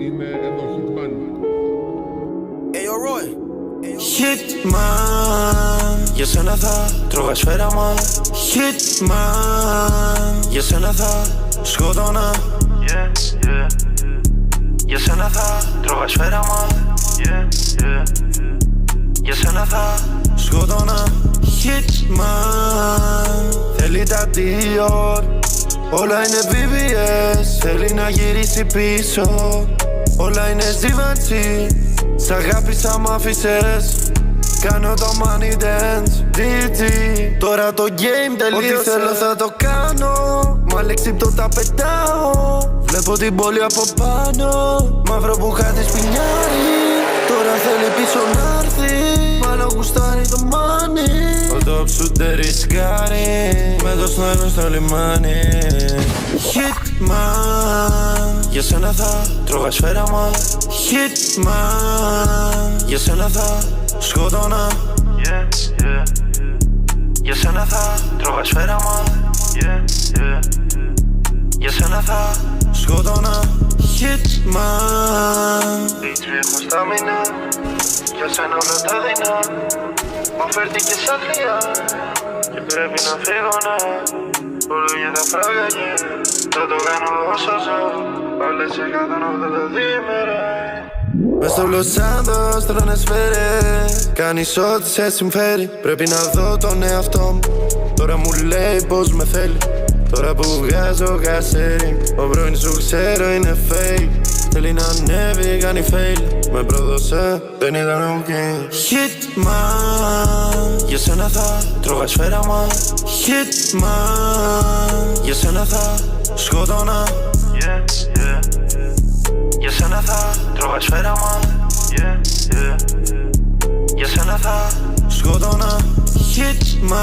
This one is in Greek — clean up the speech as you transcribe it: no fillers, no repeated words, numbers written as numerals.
Είμαι εδώ, Hitman. Hey, yo, Roy. Hitman, για σένα θα τρώγα σφαίρα μα. Hitman, για σένα θα σκότωνα. Για σένα θα τρώγα σφαίρα μα. Για σένα θα σκότωνα. Hitman, θέλει τα Dior, όλα είναι VVS. Θέλει να γυρίσει πίσω, όλα είναι Givenchy. Σ' αγάπησα μ' άφησες, κάνω το money dance DT. Τώρα το game τελείωσε, ό,τι θέλω θα το κάνω. Μ' αλεξίπτω τα πετάω. Βλέπω την πόλη από πάνω, μαύρο μπουχάτι σπινιάρι. Τώρα θέλει πίσω να'ρθει, μάλλον γουστάρει το money. Ο top shooter ρισκάρει, με το σνάιπερ στο λιμάνι. Hitman, για σένα θα τρώγα σφαίρα μα. Hitman, για σένα θα σκότωνα. Για σένα θα τρώγα σφαίρα μα. Για σένα θα σκότωνα. Hitman, H έχω στάμινα, για σένα όλα τα δεινά. Μα φέρθηκε σαν θεία και πρέπει να φύγω, ναι. Όλο για τα φράγκα και θα το κάνω όσο ζω. Άλλες 182 ημέρες μες στο Los Santos τρώνε σφαίρες. Κάνεις ό,τι σε συμφέρει. Πρέπει να δω τον εαυτό μου. Τώρα μου λέει πως με θέλει. Τώρα που βγάζω κασέρι, ο πρώην σου ξέρω είναι fake. Θέλει να ανέβει, κάνει fail. Με πρόδωσε, δεν ήταν ok. Hitman, για σένα θα τρώγα σφαίρα μα. Hitman, για σένα θα σκότωνα. Για σένα θα τρώγα σφαίρα μα. Για σένα θα σκότωνα. Hitman.